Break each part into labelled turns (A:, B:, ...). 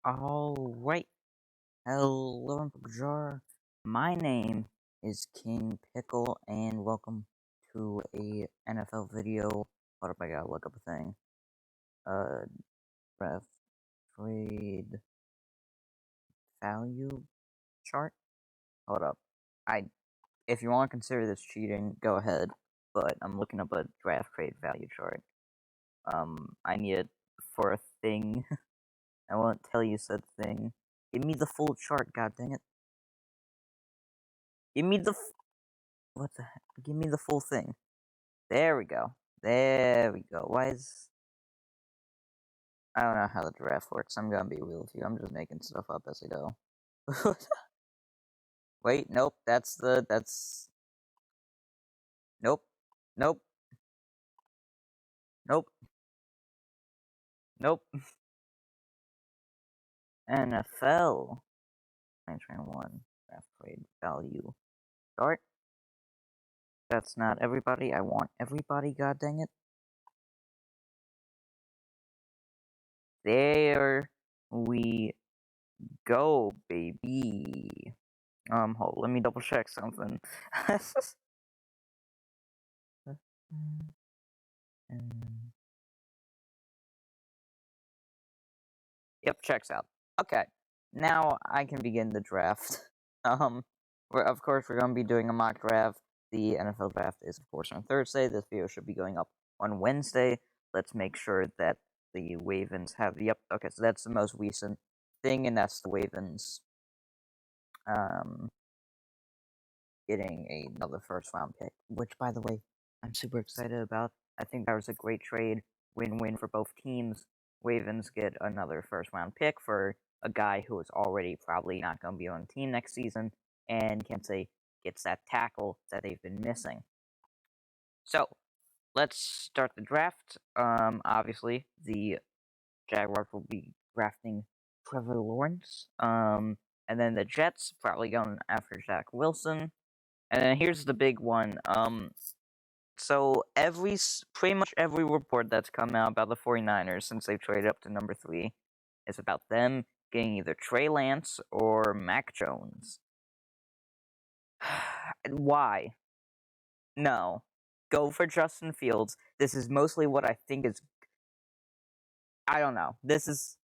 A: Alright, hello Jar. My name is King Pickle, and welcome to a NFL video. Hold up, I gotta look up a thing. Draft trade value chart? Hold up. If you want to consider this cheating, go ahead, but I'm looking up a draft trade value chart. I need it for a thing. I won't tell you said thing. Give me the full chart, god dang it. Give me the what the heck? Give me the full thing. There we go. There we go. Why is... I don't know how the draft works. I'm gonna be real with you. I'm just making stuff up as I go. Wait, nope. That's... Nope. Nope. Nope. Nope. NFL 2021 draft trade value chart. That's not everybody. I want everybody, god dang it. There we go, baby. Hold, let me double check something. Yep, checks out. Okay, now I can begin the draft. Of course, we're going to be doing a mock draft. The NFL draft is, of course, on Thursday. This video should be going up on Wednesday. Let's make sure that the Ravens have... Yep, okay, so that's the most recent thing, and that's the Ravens, getting another first-round pick, which, by the way, I'm super excited about. I think that was a great trade, win-win for both teams. Ravens get another first-round pick for a guy who is already probably not going to be on the team next season, and Kensei gets that tackle that they've been missing. So, let's start the draft. Obviously, the Jaguars will be drafting Trevor Lawrence. And then the Jets probably going after Zach Wilson. And then here's the big one. So pretty much every report that's come out about the 49ers since they've traded up to number 3 is about them getting either Trey Lance or Mac Jones. Why? No. Go for Justin Fields. This is mostly what I think is... I don't know. This is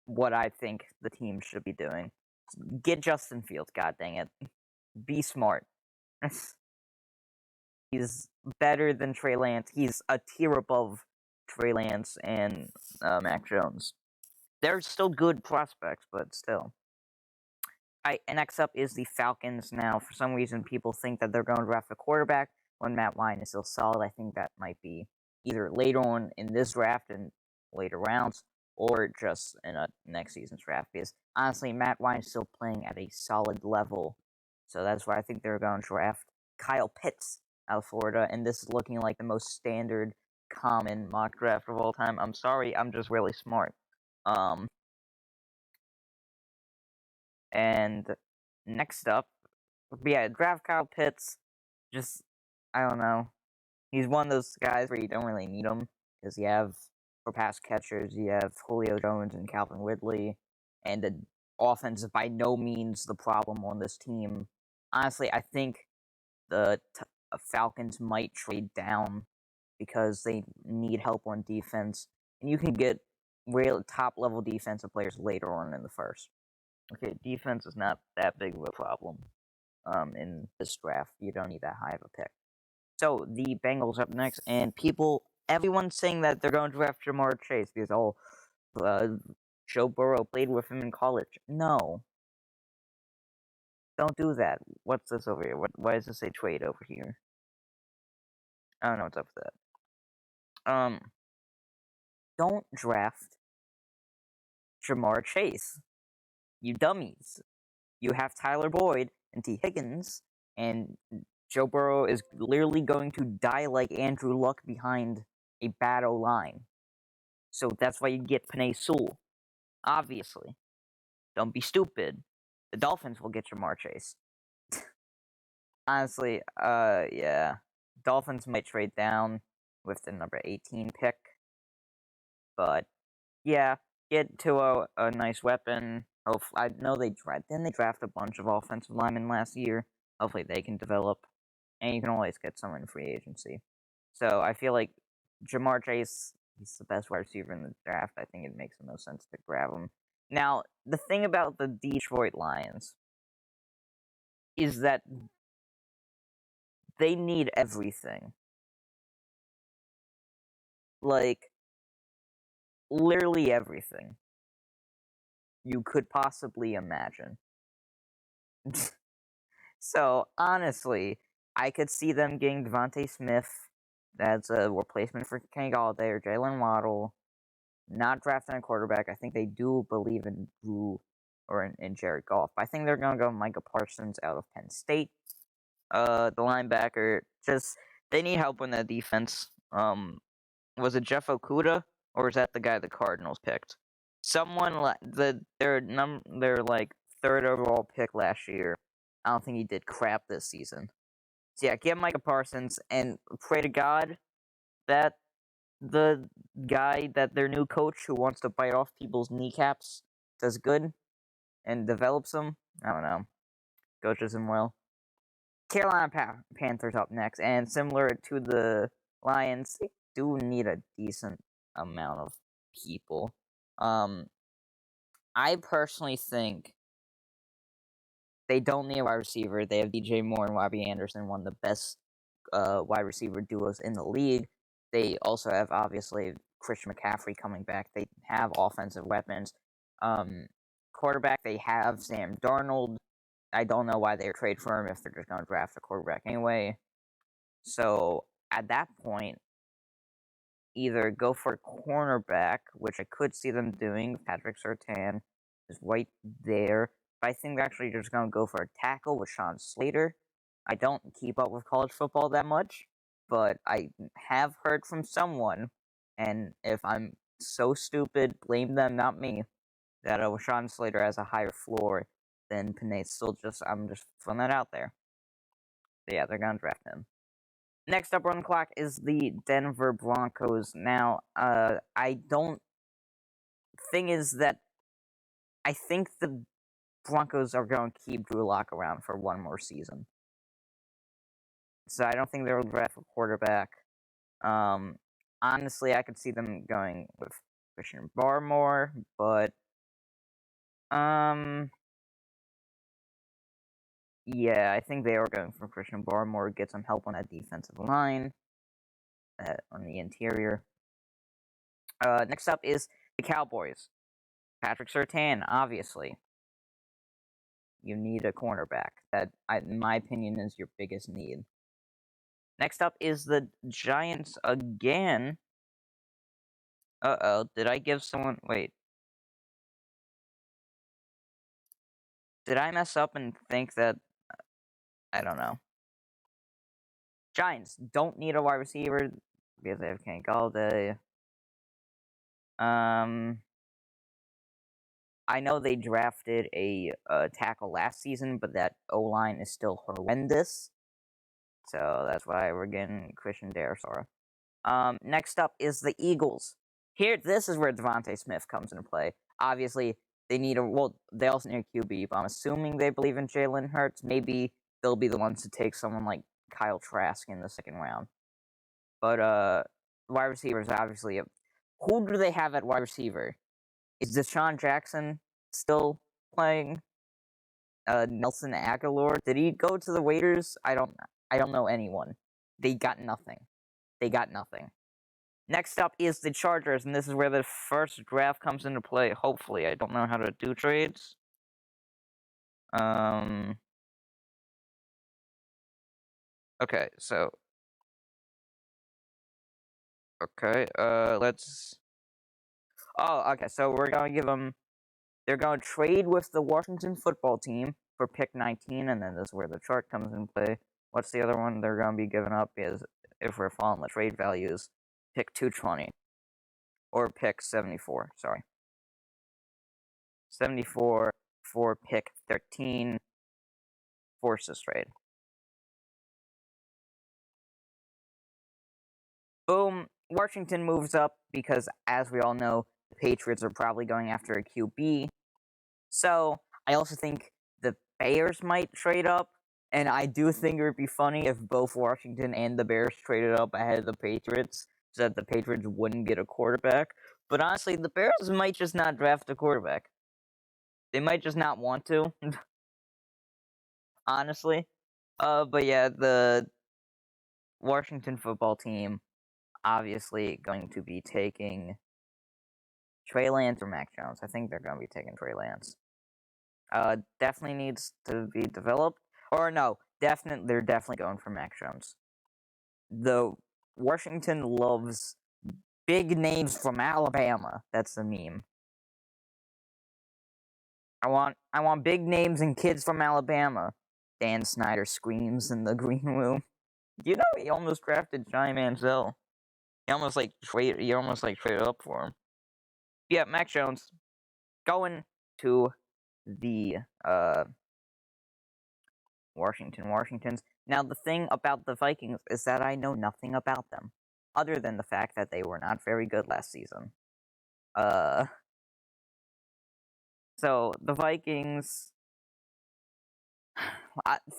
A: what I think the team should be doing. Get Justin Fields, god dang it. Be smart. He's better than Trey Lance. He's a tier above Trey Lance and Mac Jones. They're still good prospects, but still. And next up is the Falcons. Now, for some reason, people think that they're going to draft a quarterback when Matt Ryan is still solid. I think that might be either later on in this draft and later rounds, or just in a next season's draft. Because honestly, Matt Ryan is still playing at a solid level, so that's why I think they're going to draft Kyle Pitts out of Florida. And this is looking like the most standard, common mock draft of all time. I'm sorry, I'm just really smart. And next up, yeah, draft Kyle Pitts. Just, I don't know. He's one of those guys where you don't really need him, because you have, for pass catchers, you have Julio Jones and Calvin Ridley, and the offense is by no means the problem on this team. Honestly, I think the Falcons might trade down because they need help on defense, and you can get real top-level defensive players later on in the first. Okay, defense is not that big of a problem in this draft. You don't need that high of a pick. So, the Bengals up next, and everyone's saying that they're going to draft Ja'Marr Chase because, Joe Burrow played with him in college. No. Don't do that. What's this over here? Why does this say trade over here? I don't know what's up with that. Don't draft Ja'Marr Chase. You dummies. You have Tyler Boyd and T. Higgins, and Joe Burrow is literally going to die like Andrew Luck behind a bad O-line. So that's why you get Penei Sewell. Obviously. Don't be stupid. The Dolphins will get Ja'Marr Chase. Honestly, yeah. Dolphins might trade down with the number 18 pick. But, yeah, get to a nice weapon. I know they draft a bunch of offensive linemen last year. Hopefully they can develop, and you can always get someone in free agency. So I feel like Jamar Chase, he's the best wide receiver in the draft. I think it makes the most sense to grab him. Now, the thing about the Detroit Lions is that they need everything. Like, literally everything you could possibly imagine. So, honestly, I could see them getting Devontae Smith as a replacement for Kenny Galladay or Jalen Waddle, not drafting a quarterback. I think they do believe in Drew or in Jared Goff. I think they're going to go Micah Parsons out of Penn State. The linebacker, just, they need help in the defense. Was it Jeff Okuda, or is that the guy the Cardinals picked? Someone their like third overall pick last year. I don't think he did crap this season. So yeah, get Micah Parsons and pray to God that the guy that their new coach who wants to bite off people's kneecaps does good and develops them. I don't know. Coaches him well. Carolina Panthers up next, and similar to the Lions, they do need a decent amount of people. I personally think they don't need a wide receiver. They have DJ Moore and Robbie Anderson, one of the best wide receiver duos in the league. They also have, obviously, Christian McCaffrey coming back. They have offensive weapons. Quarterback, they have Sam Darnold. I don't know why they would trade for him if they're just going to draft a quarterback anyway. So, at that point, either go for a cornerback, which I could see them doing. Patrick Surtain is right there. But I think they're actually just going to go for a tackle with Sean Slater. I don't keep up with college football that much, but I have heard from someone, and if I'm so stupid, blame them, not me, that Sean Slater has a higher floor than Penei Stilgis. I'm just throwing that out there. But yeah, they're going to draft him. Next up on the clock is the Denver Broncos. Now, thing is that I think the Broncos are going to keep Drew Lock around for one more season. So I don't think they'll draft a quarterback. Honestly, I could see them going with Christian Barmore, but yeah, I think they are going for Christian Barmore, get some help on that defensive line, on the interior. Next up is the Cowboys. Patrick Surtain, obviously. You need a cornerback. That, in my opinion, is your biggest need. Next up is the Giants again. Uh-oh, did I give someone... Wait. Did I mess up and think that... I don't know. Giants don't need a wide receiver because they have Kenny Galladay. I know they drafted a tackle last season, but that O-line is still horrendous. So that's why we're getting Christian Darrisaw. Next up is the Eagles. This is where Devontae Smith comes into play. Obviously, they need they also need a QB, but I'm assuming they believe in Jalen Hurts. Maybe they'll be the ones to take someone like Kyle Trask in the second round. But, wide receivers, obviously. Who do they have at wide receiver? Is Deshaun Jackson still playing? Nelson Agholor? Did he go to the Raiders? I don't know anyone. They got nothing. Next up is the Chargers, and this is where the first draft comes into play, hopefully. I don't know how to do trades. Okay, so... Okay, let's... Oh, okay, so we're gonna give them... They're gonna trade with the Washington football team for pick 19, and then this is where the chart comes into play. What's the other one they're gonna be giving up is, if we're following the trade values, pick 220. Or pick 74, sorry. 74 for pick 13. Forces trade. Boom. Washington moves up because, as we all know, Patriots are probably going after a QB. So I also think the Bears might trade up, and I do think it would be funny if both Washington and the Bears traded up ahead of the Patriots, so that the Patriots wouldn't get a quarterback. But honestly, the Bears might just not draft a quarterback. They might just not want to. Honestly. But yeah, the Washington football team obviously going to be taking Trey Lance or Mac Jones. I think they're going to be taking Trey Lance. Definitely needs to be developed. Or no, they're definitely going for Mac Jones. The Washington loves big names from Alabama. That's the meme. I want big names and kids from Alabama. Dan Snyder screams in the green room. You know he almost drafted Johnny Manziel. He almost traded up for him. Yeah, Mac Jones going to the Washingtons. Now the thing about the Vikings is that I know nothing about them, other than the fact that they were not very good last season. So the Vikings.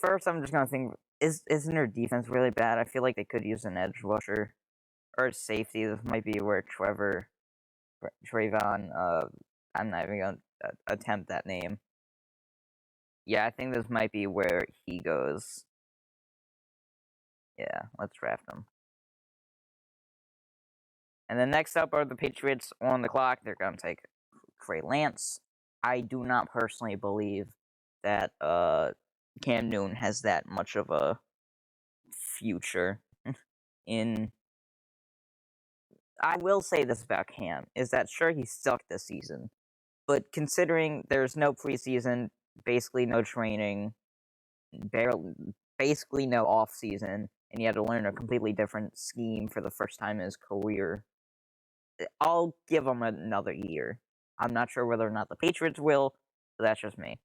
A: First, I'm just gonna think: isn't their defense really bad? I feel like they could use an edge rusher or safety. This might be where Trayvon. I'm not even gonna attempt that name. Yeah, I think this might be where he goes. Yeah, let's draft him. And then next up are the Patriots on the clock. They're going to take Trey Lance. I do not personally believe that Cam Newton has that much of a future in. I will say this about Cam, is that sure, he sucked this season. But considering there's no preseason, basically no training, basically no off season, and he had to learn a completely different scheme for the first time in his career, I'll give him another year. I'm not sure whether or not the Patriots will, but that's just me.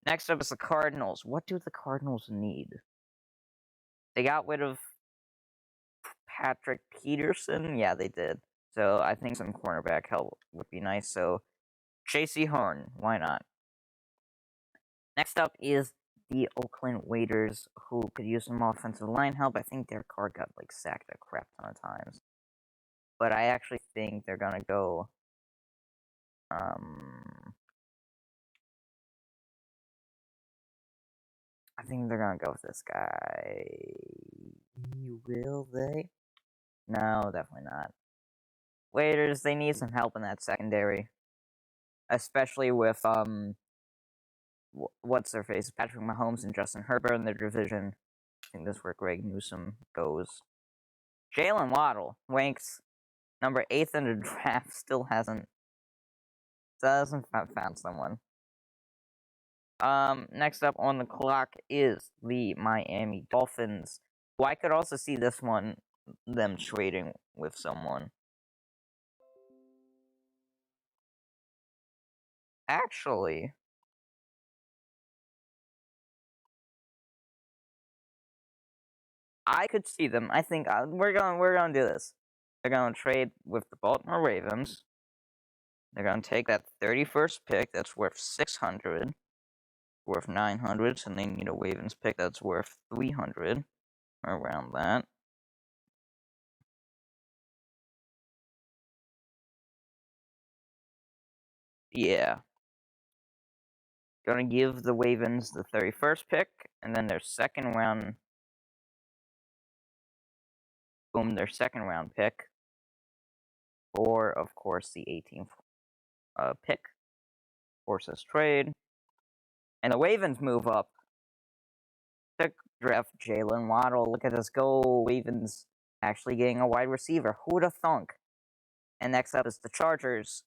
A: Next up is the Cardinals. What do the Cardinals need? They got rid of Patrick Peterson? Yeah, they did. So I think some cornerback help would be nice. So J.C. Horn, why not? Next up is the Oakland Raiders, who could use some offensive line help. I think Derek Carr got sacked a crap ton of times. But I actually think they're gonna go I think they're gonna go with this guy. Will they? No, definitely not. Raiders, they need some help in that secondary. Especially with, what's their face? Patrick Mahomes and Justin Herbert in their division. I think this is where Greg Newsome goes. Jalen Waddle ranks number 8th in the draft, still hasn't found someone. Next up on the clock is the Miami Dolphins. Well, I could also see this one, them trading with someone. Actually, I could see them. I think we're gonna do this. They're gonna trade with the Baltimore Ravens. They're gonna take that 31st pick that's worth 600, worth 900, so they need a Ravens pick that's worth 300, around that. Yeah. Gonna give the Ravens the 31st pick, and then their second round. Boom, their second round pick. Or, of course, the 18th pick. Forces trade. And the Ravens move up to draft Jalen Waddle. Look at this go. Ravens actually getting a wide receiver. Who'd have thunk? And next up is the Chargers,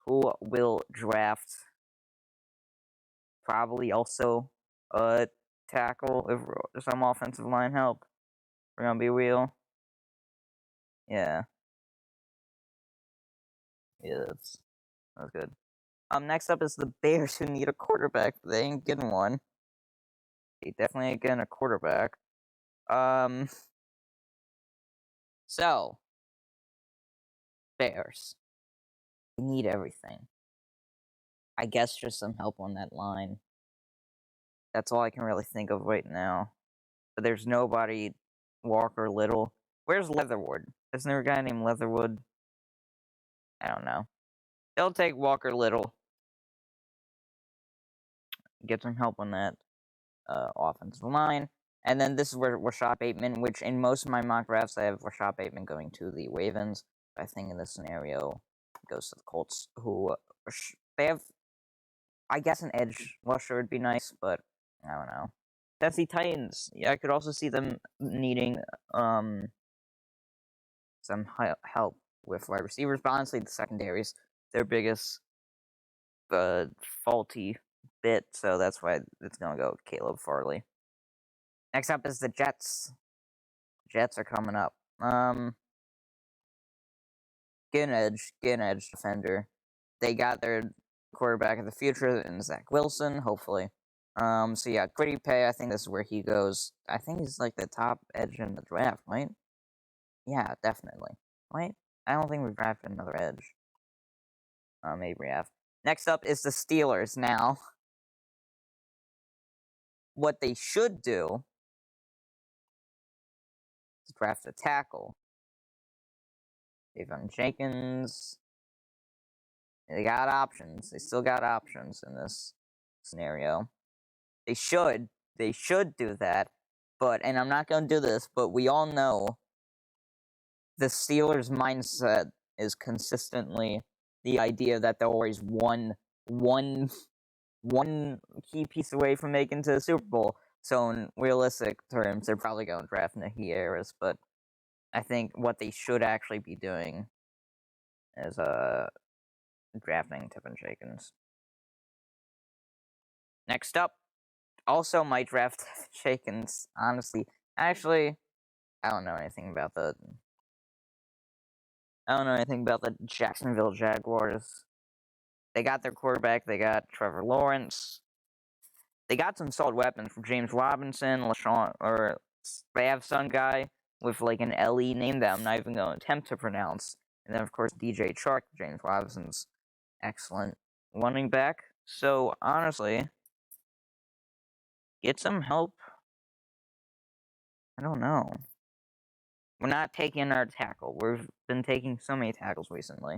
A: who will draft probably also a tackle if some offensive line help. We're gonna be real. Yeah. Yeah, that's good. Next up is the Bears, who need a quarterback. They ain't getting one. They definitely ain't getting a quarterback. So Bears. They need everything. I guess just some help on that line. That's all I can really think of right now. But there's nobody Walker Little. Where's Leatherwood? Isn't there a guy named Leatherwood? I don't know. They'll take Walker Little. Get some help on that offensive line. And then this is where Rashad Bateman, which in most of my mock drafts, I have Rashad Bateman going to the Ravens. But I think in this scenario, it goes to the Colts, who they have, I guess, an edge rusher would be nice, but I don't know. That's the Titans. Yeah, I could also see them needing some help with wide receivers, but honestly, the secondaries their biggest faulty bit, so that's why it's gonna go with Caleb Farley. Next up is the Jets. Jets are coming up. Get an edge defender. They got their quarterback of the future in Zach Wilson, hopefully. So yeah, Kwity Paye, I think this is where he goes. I think he's like the top edge in the draft, right? Yeah, definitely. Right? I don't think we've drafted another edge. Maybe we have. Next up is the Steelers now. What they should do is draft a tackle. Javon Jenkins. They got options. They still got options in this scenario. They should do that. But, and I'm not going to do this, but we all know the Steelers' mindset is consistently the idea that they're always one key piece away from making to the Super Bowl. So in realistic terms, they're probably going to draft Najee Harris, but I think what they should actually be doing is drafting Tiffin Jenkins. Next up, also might draft Tiffin Jenkins, honestly. Actually, I don't know anything about the Jacksonville Jaguars. They got their quarterback, they got Trevor Lawrence. They got some solid weapons from James Robinson, LaShawn, or they have some guy with like an LE name that I'm not even going to attempt to pronounce. And then, of course, DJ Chark, James Robinson's excellent running back. So, honestly, get some help. I don't know. We're not taking our tackle. We've been taking so many tackles recently.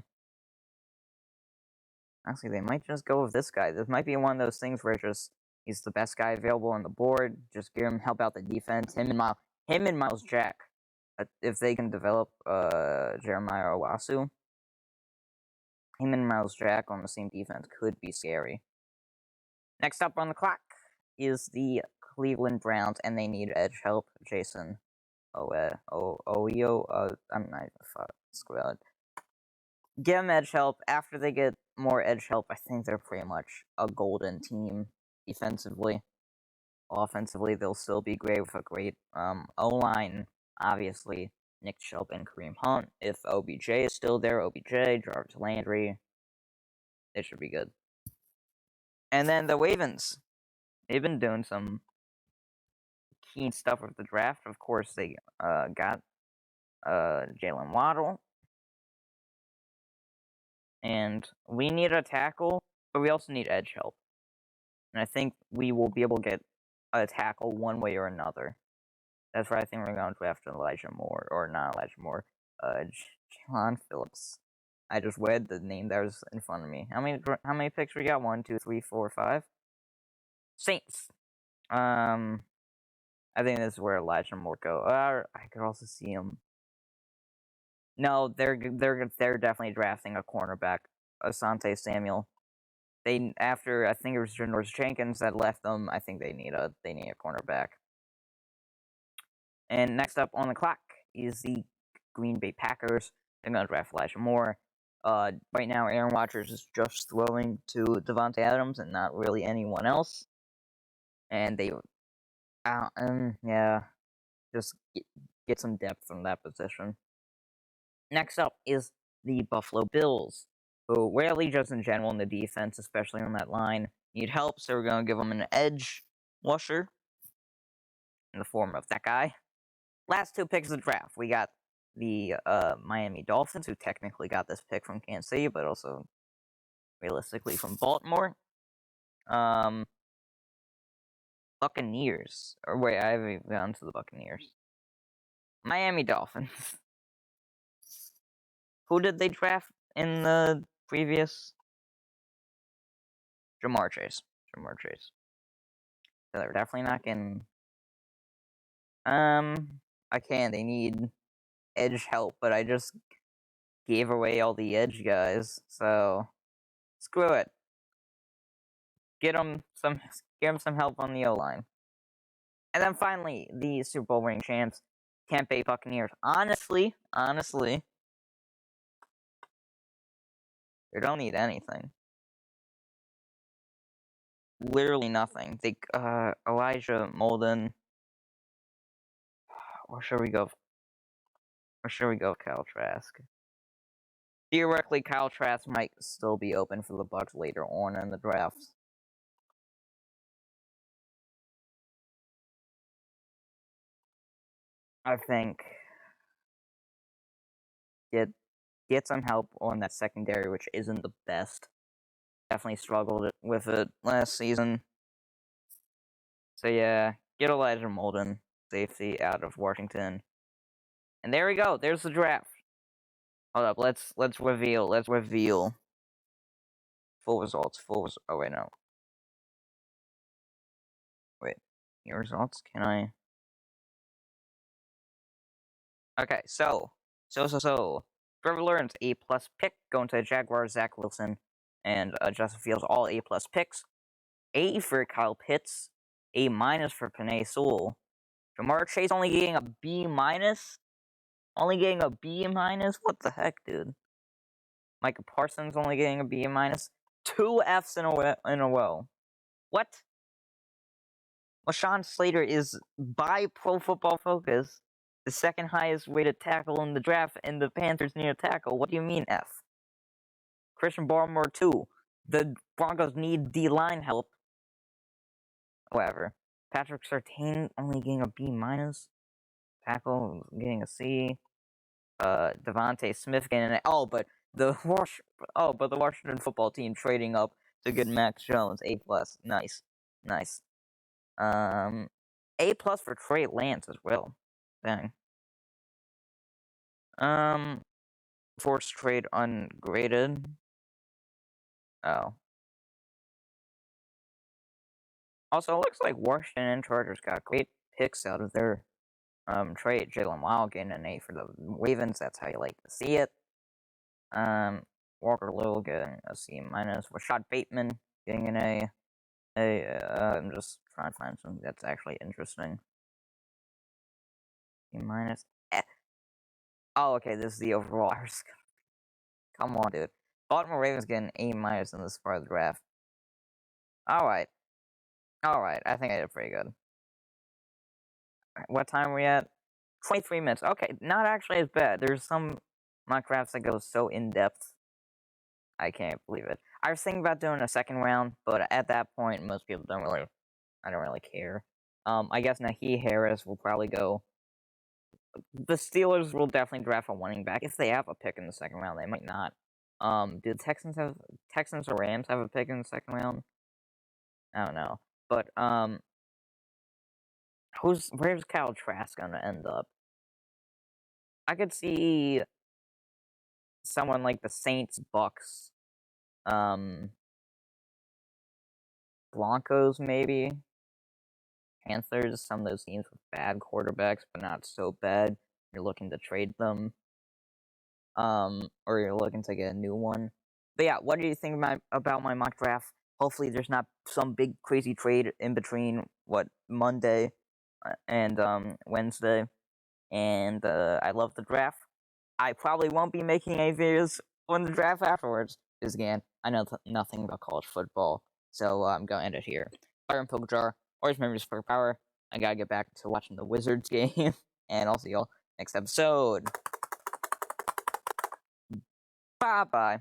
A: Honestly, they might just go with this guy. This might be one of those things where he's the best guy available on the board. Just give him help out the defense. Him and Miles Jack. If they can develop Jeremiah Owasu, him and Miles Jack on the same defense could be scary. Next up on the clock is the Cleveland Browns, and they need edge help. Jason Oyo. I'm not squad. Give them edge help. After they get more edge help, I think they're pretty much a golden team defensively. Offensively, they'll still be great with a great O-line, obviously. Nick Chubb and Kareem Hunt. If OBJ is still there, OBJ, Jarvis Landry, it should be good. And then the Ravens. They've been doing some keen stuff with the draft. Of course, they got Jalen Waddle. And we need a tackle, but we also need edge help. And I think we will be able to get a tackle one way or another. That's why I think we're going to draft Elijah Moore, or not Elijah Moore, Jaelan Phillips. I just read the name that was in front of me. How many picks we got? 1, 2, 3, 4, 5. Saints. I think this is where Elijah Moore go. I could also see him. No, they're definitely drafting a cornerback, Asante Samuel. After I think it was Janoris Jenkins that left them. I think they need a cornerback. And next up on the clock is the Green Bay Packers. They're going to draft Elijah Moore. Right now, Aaron Rodgers is just throwing to Davante Adams and not really anyone else. And they, just get some depth from that position. Next up is the Buffalo Bills, who rarely, just in general, in the defense, especially on that line, need help. So we're going to give them an edge rusher in the form of that guy. Last 2 picks of the draft. We got the Miami Dolphins, who technically got this pick from Kansas City, but also realistically from Baltimore. Buccaneers. Or wait, I haven't even gone to the Buccaneers. Miami Dolphins. Who did they draft in the previous? Ja'Marr Chase. So they're definitely not getting. I can't. They need edge help, but I just gave away all the edge guys, so screw it. Get them some help on the O-line. And then finally, the Super Bowl ring champs, Tampa Bay Buccaneers. Honestly, they don't need anything. Literally nothing. They Elijah Molden. Or should we go? Kyle Trask? Theoretically, Kyle Trask might still be open for the Bucs later on in the draft. I think get some help on that secondary, which isn't the best. Definitely struggled with it last season. So yeah, get Elijah Molden, safety out of Washington. And there we go. There's the draft. Hold up. Let's reveal. Full results. Oh wait, no. Wait, your results? Can I? Okay, so. Trevor Lawrence, A+ pick, going to the Jaguars. Zach Wilson and Justin Fields, all A+ picks. A for Kyle Pitts, A- for Penei Sewell. Ja'Marr Chase only getting a B-. Only getting a B-. What the heck, dude? Micah Parsons only getting a B-. 2 Fs in a row. What? Rashawn Slater is, by Pro Football Focus, the second highest rated tackle in the draft, and the Panthers need a tackle. What do you mean, F? Christian Barmore, 2. The Broncos need D-line help. Whatever. Patrick Surtain only getting a B-. Tackle getting a C. Devontae Smith getting an A. But the Washington football team trading up to get Max Jones, A+. Nice. A+ for Trey Lance as well. Dang. Forced trade ungraded. Oh. Also, it looks like Washington and Chargers got great picks out of their trade. Jalen Wild getting an A for the Ravens. That's how you like to see it. Walker Little getting a C-. Rashad Bateman getting an A. I'm just trying to find something that's actually interesting. C-. Oh, okay, this is the overall. Come on, dude. Baltimore Ravens getting A- in this part of the draft. Alright, I think I did pretty good. What time are we at? 23 minutes. Okay, not actually as bad. There's some mock drafts that go so in-depth. I can't believe it. I was thinking about doing a second round, but at that point, most people don't really... I don't really care. I guess Najee Harris will probably go... The Steelers will definitely draft a running back. If they have a pick in the second round, they might not. Do the Texans or Rams have a pick in the second round? I don't know. But, where's Kyle Trask gonna end up? I could see someone like the Saints, Bucks, Broncos, maybe. Panthers, some of those teams with bad quarterbacks, but not so bad. You're looking to trade them. Or you're looking to get a new one. But yeah, what do you think about my mock draft? Hopefully there's not some big crazy trade in between, Monday and, Wednesday. And, I love the draft. I probably won't be making any videos on the draft afterwards, because again, I know nothing about college football, so I'm going to end it here. Fire and Poke Jar, always remember to spark power. I gotta get back to watching the Wizards game, and I'll see y'all next episode. Bye-bye.